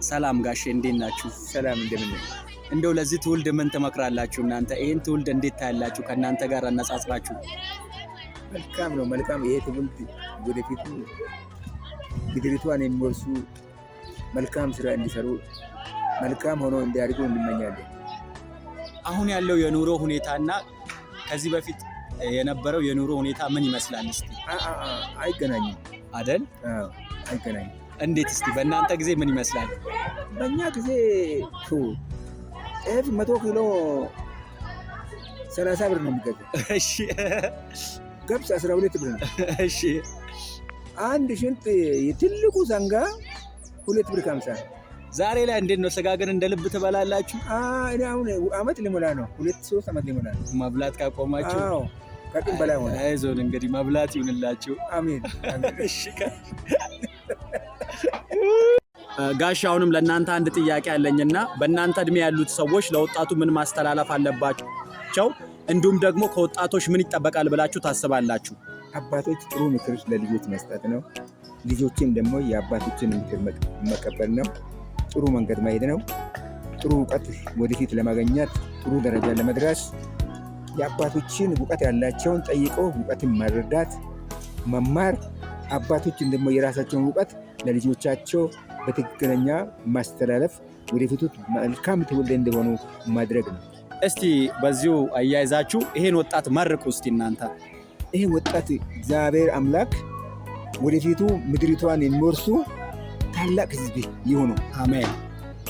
ሰላም ጋሼ እንዴት ናችሁ? ሰላም እንደምን ነው? እንደው ለዚህ ትውልድ ምን ትመክራላችሁ እናንተ? ይሄን ትውልድ እንዴት ታያላችሁ ከእናንተ ጋር አነጻጽራችሁ? መልካም ነው መልካም። ይሄ ትውልድ ወደፊቱ ምድሪቷን የሚወርሱ መልካም ስራ እንዲሰሩ መልካም ሆኖ እንዲያድጉ እንመኛለን። አሁን ያለው የኑሮ ሁኔታና ከዚህ በፊት የነበረው የኑሮ ሁኔታ ምን ይመስላል እስቲ? አይገናኝም አይደል? አይገናኝም። እንዴት እስቲ በእናንተ ጊዜ ምን ይመስላል? በእኛ ጊዜ ጤፍ 100 ኪሎ 30 ብር ነው የሚገዛው። እሺ ገብስ 12 ብር ነው። እሺ አንድ ሽንጥ የትልቁ ዘንጋ 2 ብር 50። ዛሬ ላይ እንዴት ነው? ስጋ ግን እንደ ልብ ትበላላችሁ? እኔ አሁን አመት ሊሞላ ነው፣ 2-3 አመት ሊሞላ ነው መብላት ካቆማችሁ። አዎ ከቅም በላይ ሆነ። አይዞን እንግዲህ መብላት ይሁንላችሁ። አሜን። እሺ ጋሽ አሁንም ለእናንተ አንድ ጥያቄ አለኝና በእናንተ እድሜ ያሉት ሰዎች ለወጣቱ ምን ማስተላለፍ አለባቸው? እንዲሁም ደግሞ ከወጣቶች ምን ይጠበቃል ብላችሁ ታስባላችሁ? አባቶች ጥሩ ምክር ለልጆች መስጠት ነው። ልጆችም ደግሞ የአባቶችን ምክር መቀበል ነው። ጥሩ መንገድ መሄድ ነው። ጥሩ እውቀት ወደፊት ለማግኘት ጥሩ ደረጃ ለመድረስ የአባቶችን እውቀት ያላቸውን ጠይቀው እውቀትን መረዳት መማር፣ አባቶችን ደግሞ የራሳቸውን እውቀት ለልጆቻቸው በትክክለኛ ማስተላለፍ ወደፊቱ መልካም ትውልድ እንደሆኑ ማድረግ ነው። እስቲ በዚሁ አያይዛችሁ ይሄን ወጣት መርቁ እስቲ እናንተ። ይሄን ወጣት እግዚአብሔር አምላክ ወደፊቱ ምድሪቷን የሚወርሱ ታላቅ ሕዝብ ይሁኑ። አሜን።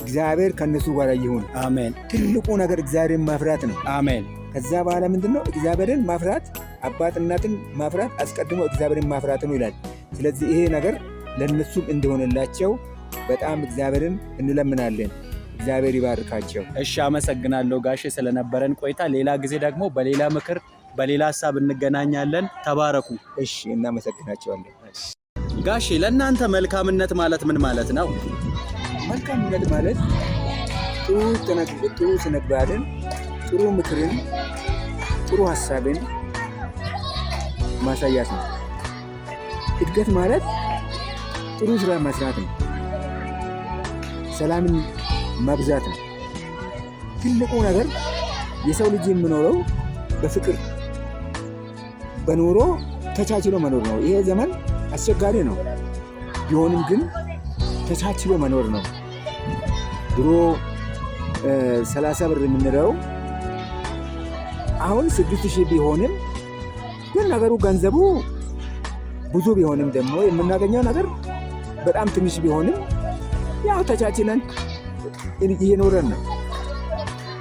እግዚአብሔር ከነሱ ጋር ይሁን። አሜን። ትልቁ ነገር እግዚአብሔርን ማፍራት ነው። አሜን። ከዛ በኋላ ምንድነው? እግዚአብሔርን ማፍራት፣ አባት እናትን ማፍራት አስቀድሞ እግዚአብሔርን ማፍራት ነው ይላል። ስለዚህ ይሄ ነገር ለነሱም እንደሆነላቸው በጣም እግዚአብሔርን እንለምናለን። እግዚአብሔር ይባርካቸው። እሺ አመሰግናለሁ ጋሼ ስለነበረን ቆይታ። ሌላ ጊዜ ደግሞ በሌላ ምክር በሌላ ሀሳብ እንገናኛለን። ተባረኩ። እሺ እናመሰግናቸዋለን። ጋሼ ለእናንተ መልካምነት ማለት ምን ማለት ነው? መልካምነት ማለት ጥሩ ስነግባርን፣ ጥሩ ምክርን፣ ጥሩ ሀሳብን ማሳያት ነው። እድገት ማለት ጥሩ ስራ መስራት ነው። ሰላምን ማብዛት ነው። ትልቁ ነገር የሰው ልጅ የሚኖረው በፍቅር በኑሮ ተቻችሎ መኖር ነው። ይሄ ዘመን አስቸጋሪ ነው። ቢሆንም ግን ተቻችሎ መኖር ነው። ድሮ 30 ብር የምንለው አሁን 6000 ቢሆንም ግን ነገሩ ገንዘቡ ብዙ ቢሆንም ደግሞ የምናገኘው ነገር በጣም ትንሽ ቢሆንም ያው ተቻችለን እየኖረን ነው።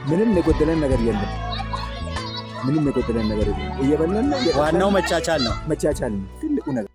ምንም የጎደለን ነገር የለም። ምንም የጎደለን ነገር የለም። እየበላን ነው። ዋናው መቻቻል ነው። መቻቻል ነው ትልቁ ነገር።